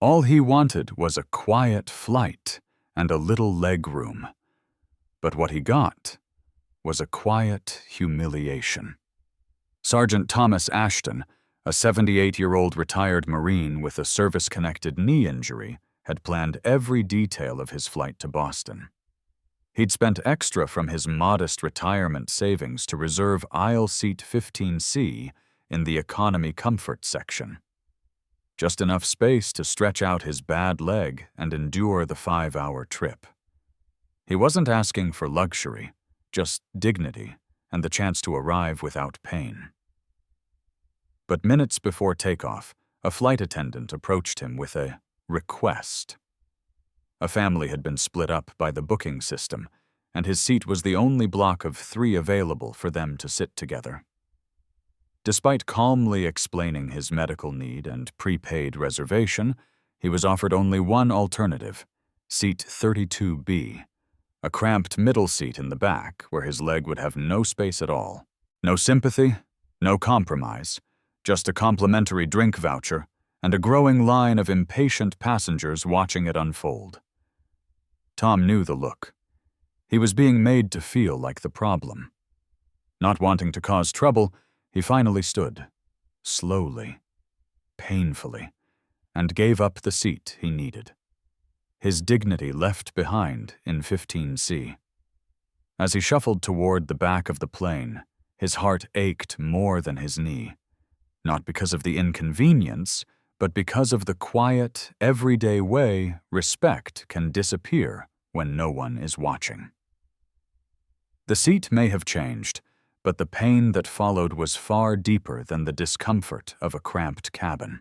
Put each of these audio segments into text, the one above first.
All he wanted was a quiet flight and a little leg room. But what he got was a quiet humiliation. Sergeant Thomas Ashton, a 78-year-old retired Marine with a service-connected knee injury, had planned every detail of his flight to Boston. He'd spent extra from his modest retirement savings to reserve aisle seat 15C in the economy comfort section. Just enough space to stretch out his bad leg and endure the 5-hour trip. He wasn't asking for luxury, just dignity and the chance to arrive without pain. But minutes before takeoff, a flight attendant approached him with a request. A family had been split up by the booking system, and his seat was the only block of 3 available for them to sit together. Despite calmly explaining his medical need and prepaid reservation, he was offered only one alternative, seat 32B, a cramped middle seat in the back where his leg would have no space at all. No sympathy, no compromise, just a complimentary drink voucher and a growing line of impatient passengers watching it unfold. Tom knew the look. He was being made to feel like the problem. Not wanting to cause trouble, he finally stood, slowly, painfully, and gave up the seat he needed. His dignity left behind in 15C. As he shuffled toward the back of the plane, his heart ached more than his knee, not because of the inconvenience, but because of the quiet, everyday way respect can disappear when no one is watching. The seat may have changed, but the pain that followed was far deeper than the discomfort of a cramped cabin.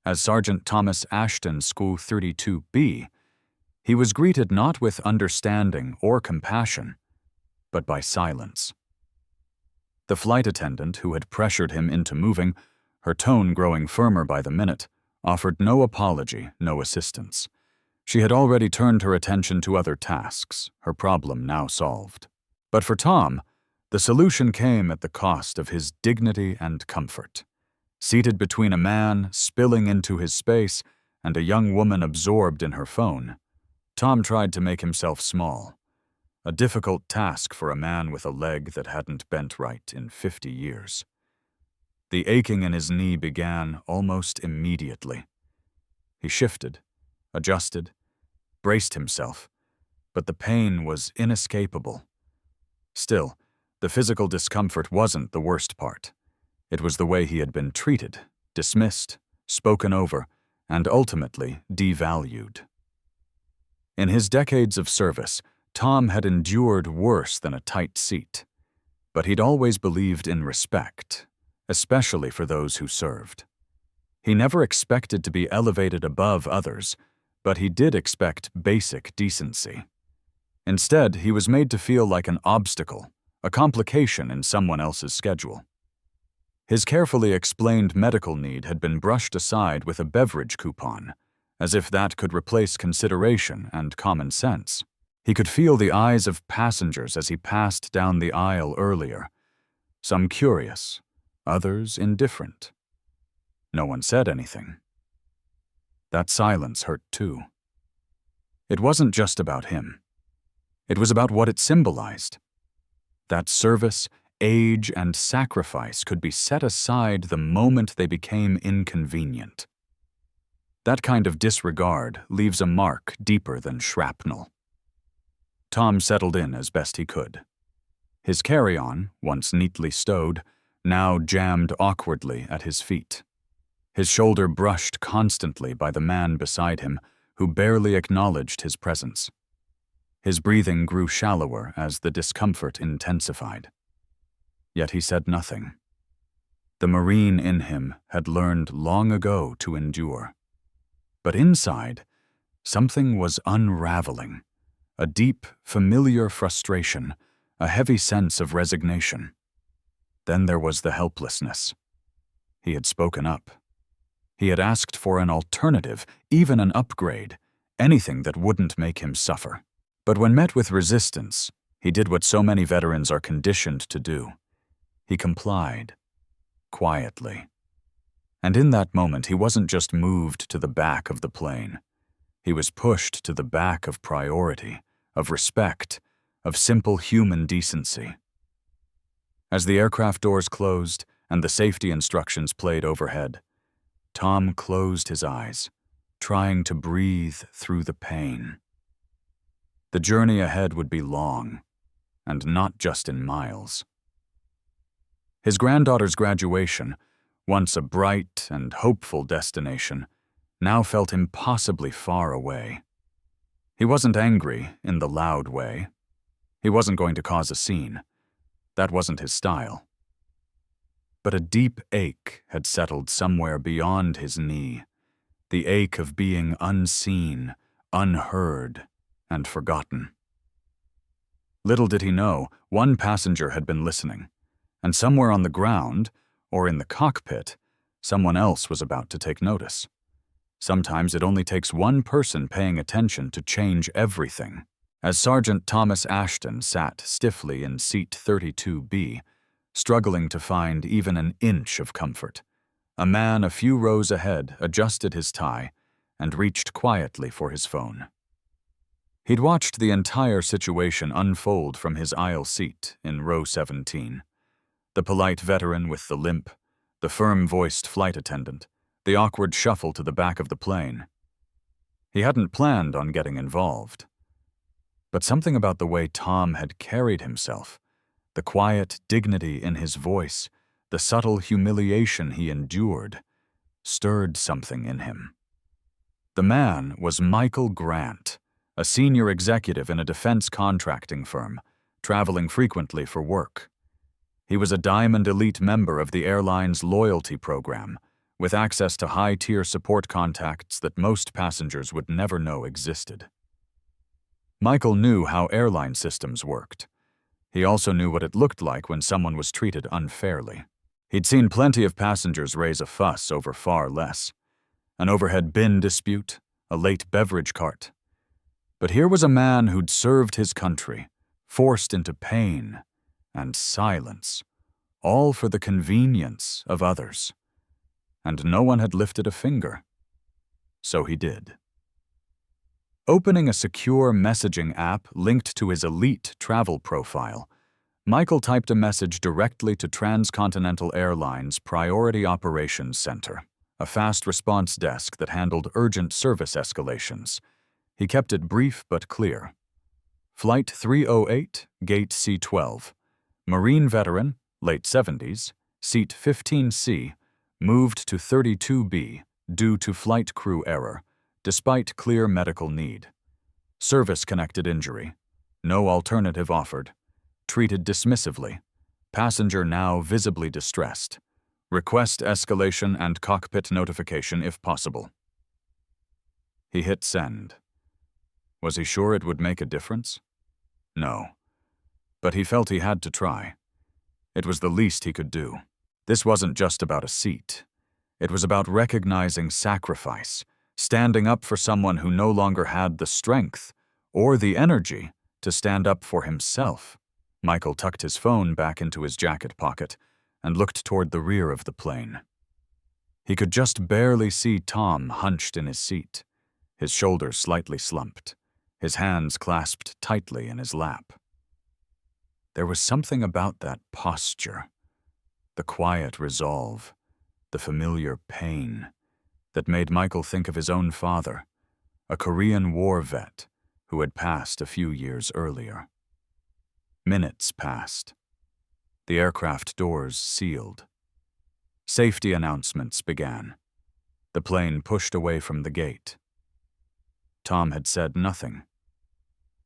As Sergeant Thomas Ashton, School 32B, he was greeted not with understanding or compassion, but by silence. The flight attendant who had pressured him into moving, her tone growing firmer by the minute, offered no apology, no assistance. She had already turned her attention to other tasks, her problem now solved. But for Tom, the solution came at the cost of his dignity and comfort. Seated between a man spilling into his space and a young woman absorbed in her phone, Tom tried to make himself small, a difficult task for a man with a leg that hadn't bent right in 50 years. The aching in his knee began almost immediately. He shifted, adjusted, braced himself, but the pain was inescapable. Still, the physical discomfort wasn't the worst part. It was the way he had been treated, dismissed, spoken over, and ultimately devalued. In his decades of service, Tom had endured worse than a tight seat, but he'd always believed in respect, especially for those who served. He never expected to be elevated above others, but he did expect basic decency. Instead, he was made to feel like an obstacle, a complication in someone else's schedule. His carefully explained medical need had been brushed aside with a beverage coupon, as if that could replace consideration and common sense. He could feel the eyes of passengers as he passed down the aisle earlier, some curious, others indifferent. No one said anything. That silence hurt too. It wasn't just about him. It was about what it symbolized. That service, age, and sacrifice could be set aside the moment they became inconvenient. That kind of disregard leaves a mark deeper than shrapnel. Tom settled in as best he could. His carry-on, once neatly stowed, now jammed awkwardly at his feet. His shoulder brushed constantly by the man beside him, who barely acknowledged his presence. His breathing grew shallower as the discomfort intensified. Yet he said nothing. The Marine in him had learned long ago to endure. But inside, something was unraveling. A deep, familiar frustration, a heavy sense of resignation. Then there was the helplessness. He had spoken up. He had asked for an alternative, even an upgrade, anything that wouldn't make him suffer. But when met with resistance, he did what so many veterans are conditioned to do. He complied, quietly. And in that moment, he wasn't just moved to the back of the plane. He was pushed to the back of priority, of respect, of simple human decency. As the aircraft doors closed and the safety instructions played overhead, Tom closed his eyes, trying to breathe through the pain. The journey ahead would be long, and not just in miles. His granddaughter's graduation, once a bright and hopeful destination, now felt impossibly far away. He wasn't angry in the loud way. He wasn't going to cause a scene. That wasn't his style. But a deep ache had settled somewhere beyond his knee, the ache of being unseen, unheard, and forgotten. Little did he know, one passenger had been listening, and somewhere on the ground, or in the cockpit, someone else was about to take notice. Sometimes it only takes one person paying attention to change everything. As Sergeant Thomas Ashton sat stiffly in seat 32B, struggling to find even an inch of comfort, a man a few rows ahead adjusted his tie and reached quietly for his phone. He'd watched the entire situation unfold from his aisle seat in row 17. The polite veteran with the limp, the firm-voiced flight attendant, the awkward shuffle to the back of the plane. He hadn't planned on getting involved. But something about the way Tom had carried himself, the quiet dignity in his voice, the subtle humiliation he endured, stirred something in him. The man was Michael Grant, a senior executive in a defense contracting firm, traveling frequently for work. He was a Diamond Elite member of the Airline's loyalty program, with access to high-tier support contacts that most passengers would never know existed. Michael knew how airline systems worked. He also knew what it looked like when someone was treated unfairly. He'd seen plenty of passengers raise a fuss over far less. An overhead bin dispute, a late beverage cart. But here was a man who'd served his country, forced into pain and silence, all for the convenience of others. And no one had lifted a finger. So he did. Opening a secure messaging app linked to his elite travel profile, Michael typed a message directly to Transcontinental Airlines' Priority Operations Center, a fast response desk that handled urgent service escalations. He kept it brief but clear. Flight 308, Gate C12. Marine veteran, late 70s, seat 15C, moved to 32B due to flight crew error, despite clear medical need. Service-connected injury. No alternative offered. Treated dismissively. Passenger now visibly distressed. Request escalation and cockpit notification if possible. He hit send. Was he sure it would make a difference? No. But he felt he had to try. It was the least he could do. This wasn't just about a seat. It was about recognizing sacrifice, standing up for someone who no longer had the strength or the energy to stand up for himself. Michael tucked his phone back into his jacket pocket and looked toward the rear of the plane. He could just barely see Tom hunched in his seat, his shoulders slightly slumped, his hands clasped tightly in his lap. There was something about that posture, the quiet resolve, the familiar pain, that made Michael think of his own father, a Korean War vet who had passed a few years earlier. Minutes passed. The aircraft doors sealed. Safety announcements began. The plane pushed away from the gate. Tom had said nothing,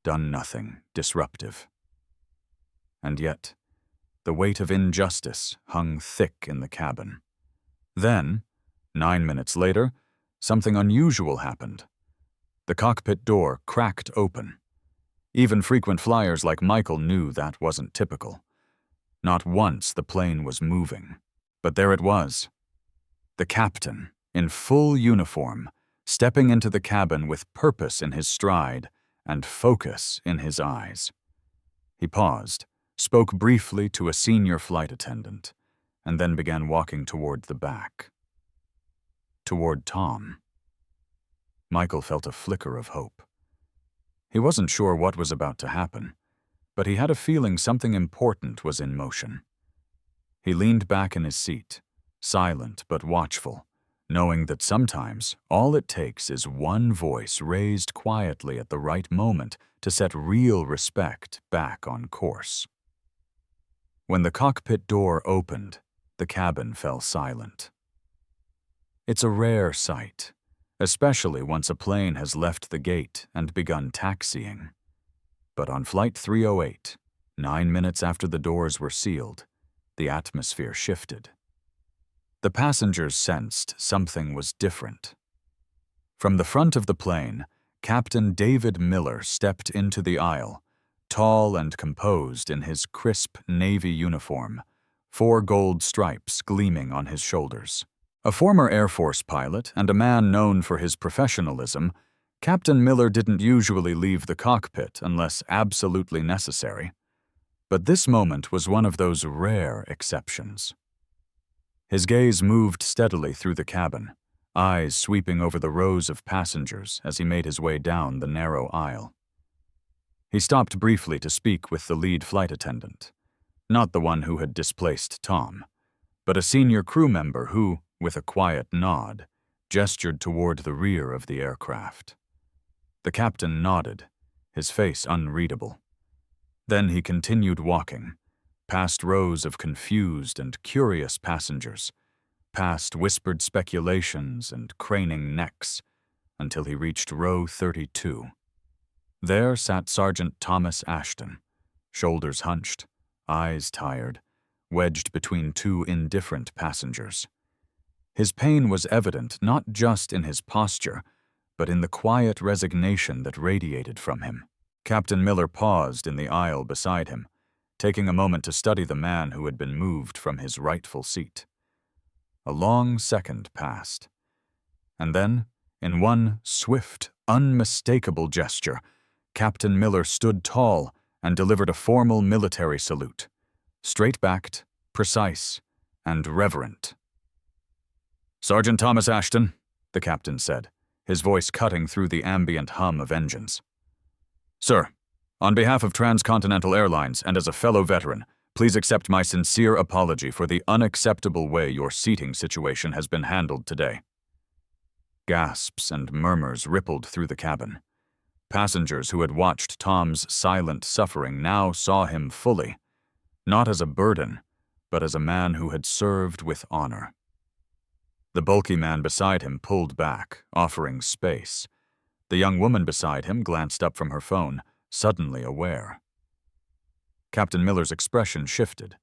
done nothing disruptive. And yet, the weight of injustice hung thick in the cabin. Then, 9 minutes later, something unusual happened. The cockpit door cracked open. Even frequent flyers like Michael knew that wasn't typical. Not once the plane was moving. But there it was. The captain, in full uniform, stepping into the cabin with purpose in his stride and focus in his eyes. He paused, spoke briefly to a senior flight attendant, and then began walking toward the back. toward Tom. Michael felt a flicker of hope. He wasn't sure what was about to happen, but he had a feeling something important was in motion. He leaned back in his seat, silent but watchful, knowing that sometimes all it takes is one voice raised quietly at the right moment to set real respect back on course. When the cockpit door opened, the cabin fell silent. It's a rare sight, especially once a plane has left the gate and begun taxiing. But on Flight 308, 9 minutes after the doors were sealed, the atmosphere shifted. The passengers sensed something was different. From the front of the plane, Captain David Miller stepped into the aisle, tall and composed in his crisp Navy uniform, 4 gold stripes gleaming on his shoulders. A former Air Force pilot and a man known for his professionalism, Captain Miller didn't usually leave the cockpit unless absolutely necessary. But this moment was one of those rare exceptions. His gaze moved steadily through the cabin, eyes sweeping over the rows of passengers as he made his way down the narrow aisle. He stopped briefly to speak with the lead flight attendant, not the one who had displaced Tom, but a senior crew member who, with a quiet nod, gestured toward the rear of the aircraft. The captain nodded, his face unreadable. Then he continued walking, past rows of confused and curious passengers, past whispered speculations and craning necks, until he reached row 32. There sat Sergeant Thomas Ashton, shoulders hunched, eyes tired, wedged between 2 indifferent passengers. His pain was evident not just in his posture, but in the quiet resignation that radiated from him. Captain Miller paused in the aisle beside him, taking a moment to study the man who had been moved from his rightful seat. A long second passed, and then, in one swift, unmistakable gesture, Captain Miller stood tall and delivered a formal military salute, straight-backed, precise, and reverent. "Sergeant Thomas Ashton," the captain said, his voice cutting through the ambient hum of engines. "Sir, on behalf of Transcontinental Airlines and as a fellow veteran, please accept my sincere apology for the unacceptable way your seating situation has been handled today." Gasps and murmurs rippled through the cabin. Passengers who had watched Tom's silent suffering now saw him fully, not as a burden, but as a man who had served with honor. The bulky man beside him pulled back, offering space. The young woman beside him glanced up from her phone, suddenly aware. Captain Miller's expression shifted,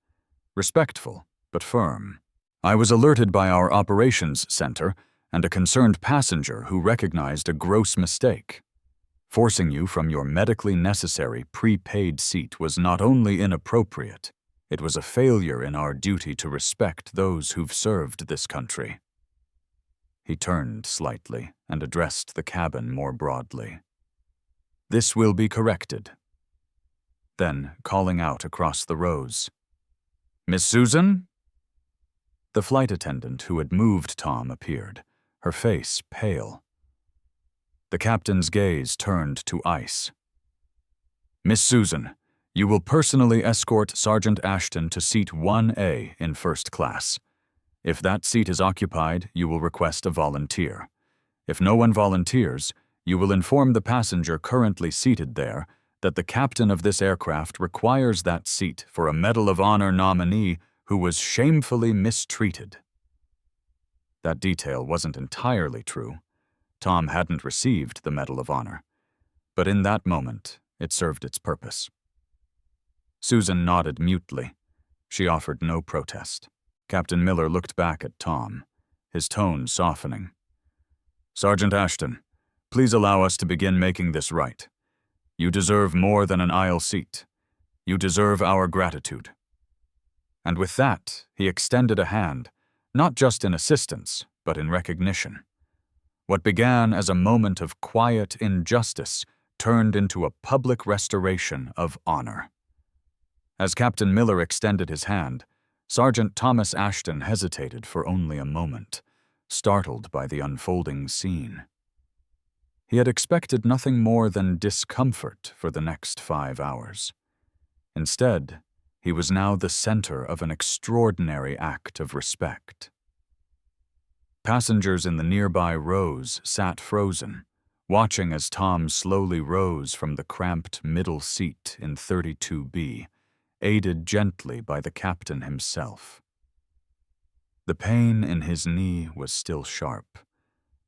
respectful but firm. "I was alerted by our operations center and a concerned passenger who recognized a gross mistake. Forcing you from your medically necessary prepaid seat was not only inappropriate, it was a failure in our duty to respect those who've served this country." He turned slightly and addressed the cabin more broadly. "This will be corrected." Then, calling out across the rows, "Miss Susan?" The flight attendant who had moved Tom appeared, her face pale. The captain's gaze turned to ice. "Miss Susan, you will personally escort Sergeant Ashton to seat 1A in first class. If that seat is occupied, you will request a volunteer. If no one volunteers, you will inform the passenger currently seated there that the captain of this aircraft requires that seat for a Medal of Honor nominee who was shamefully mistreated." That detail wasn't entirely true. Tom hadn't received the Medal of Honor, but in that moment, it served its purpose. Susan nodded mutely. She offered no protest. Captain Miller looked back at Tom, his tone softening. "Sergeant Ashton, please allow us to begin making this right. You deserve more than an aisle seat. You deserve our gratitude." And with that, he extended a hand, not just in assistance, but in recognition. What began as a moment of quiet injustice turned into a public restoration of honor. As Captain Miller extended his hand, Sergeant Thomas Ashton hesitated for only a moment, startled by the unfolding scene. He had expected nothing more than discomfort for the next 5 hours. Instead, he was now the center of an extraordinary act of respect. Passengers in the nearby rows sat frozen, watching as Tom slowly rose from the cramped middle seat in 32B, aided gently by the captain himself. The pain in his knee was still sharp,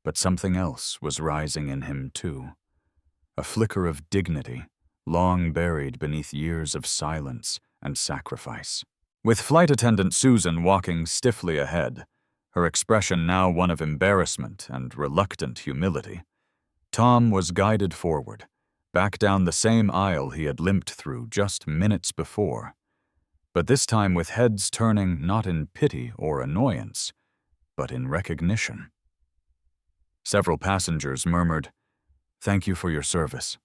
but something else was rising in him too, a flicker of dignity, long buried beneath years of silence and sacrifice. With flight attendant Susan walking stiffly ahead, her expression now one of embarrassment and reluctant humility, Tom was guided forward, back down the same aisle he had limped through just minutes before, but this time with heads turning not in pity or annoyance, but in recognition. Several passengers murmured, "Thank you for your service."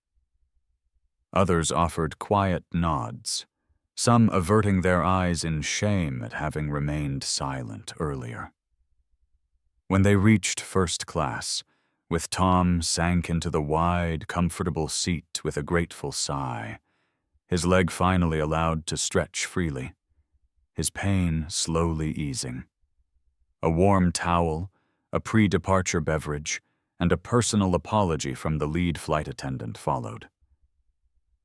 Others offered quiet nods, some averting their eyes in shame at having remained silent earlier. When they reached first class, with Tom sank into the wide, comfortable seat with a grateful sigh, his leg finally allowed to stretch freely, his pain slowly easing. A warm towel, a pre-departure beverage, and a personal apology from the lead flight attendant followed.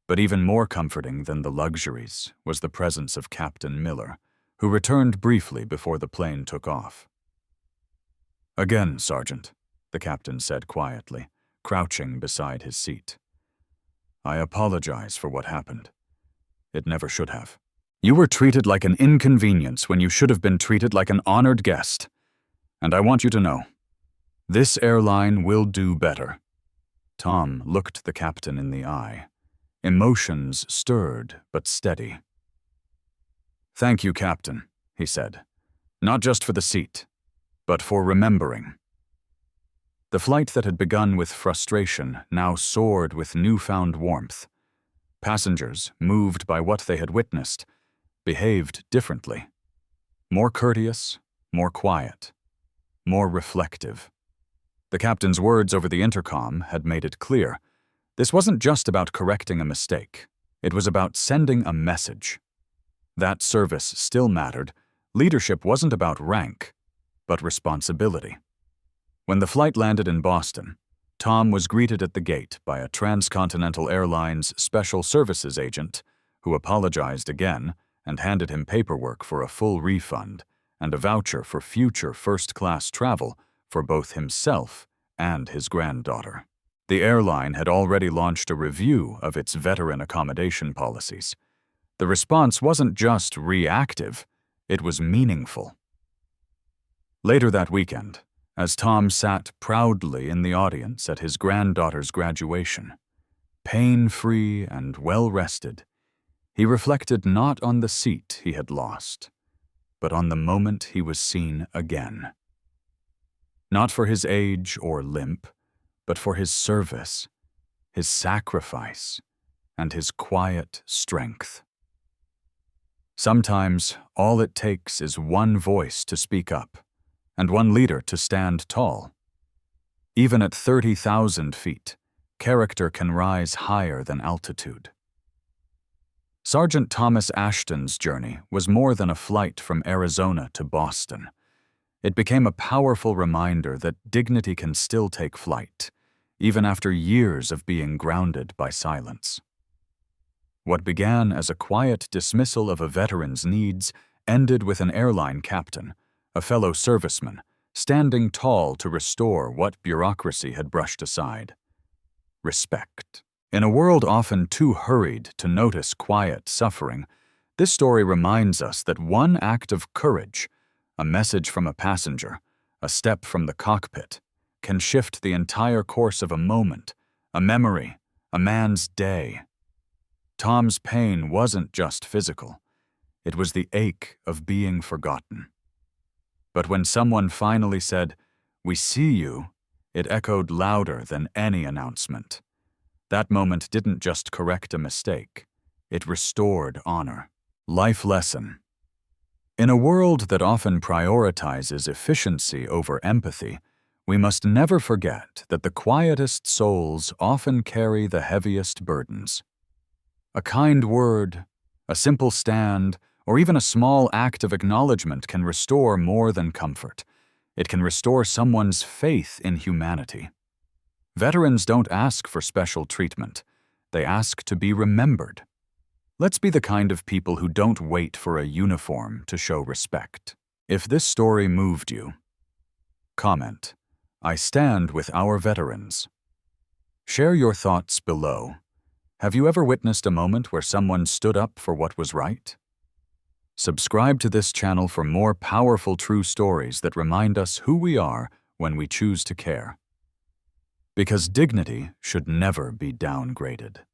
But even more comforting than the luxuries was the presence of Captain Miller, who returned briefly before the plane took off. "Again, Sergeant," the captain said quietly, crouching beside his seat. "I apologize for what happened. It never should have. You were treated like an inconvenience when you should have been treated like an honored guest. And I want you to know, this airline will do better." Tom looked the captain in the eye, emotions stirred but steady. "Thank you, Captain," he said, "not just for the seat, but for remembering." The flight that had begun with frustration now soared with newfound warmth. Passengers, moved by what they had witnessed, behaved differently. More courteous, more quiet, more reflective. The captain's words over the intercom had made it clear. This wasn't just about correcting a mistake. It was about sending a message. That service still mattered. Leadership wasn't about rank, but responsibility. When the flight landed in Boston, Tom was greeted at the gate by a Transcontinental Airlines Special Services agent who apologized again and handed him paperwork for a full refund and a voucher for future first-class travel for both himself and his granddaughter. The airline had already launched a review of its veteran accommodation policies. The response wasn't just reactive, it was meaningful. Later that weekend, as Tom sat proudly in the audience at his granddaughter's graduation, pain-free and well-rested, he reflected not on the seat he had lost, but on the moment he was seen again. Not for his age or limp, but for his service, his sacrifice, and his quiet strength. Sometimes all it takes is one voice to speak up, and one leader to stand tall. Even at 30,000 feet, character can rise higher than altitude. Sergeant Thomas Ashton's journey was more than a flight from Arizona to Boston. It became a powerful reminder that dignity can still take flight, even after years of being grounded by silence. What began as a quiet dismissal of a veteran's needs ended with an airline captain, a fellow serviceman, standing tall to restore what bureaucracy had brushed aside. Respect. In a world often too hurried to notice quiet suffering, this story reminds us that one act of courage, a message from a passenger, a step from the cockpit, can shift the entire course of a moment, a memory, a man's day. Tom's pain wasn't just physical. It was the ache of being forgotten. But when someone finally said, "We see you," it echoed louder than any announcement. That moment didn't just correct a mistake. It restored honor. Life lesson. In a world that often prioritizes efficiency over empathy, we must never forget that the quietest souls often carry the heaviest burdens. A kind word, a simple stand, or even a small act of acknowledgement can restore more than comfort. It can restore someone's faith in humanity. Veterans don't ask for special treatment. They ask to be remembered. Let's be the kind of people who don't wait for a uniform to show respect. If this story moved you, comment, "I stand with our veterans." Share your thoughts below. Have you ever witnessed a moment where someone stood up for what was right? Subscribe to this channel for more powerful true stories that remind us who we are when we choose to care. Because dignity should never be downgraded.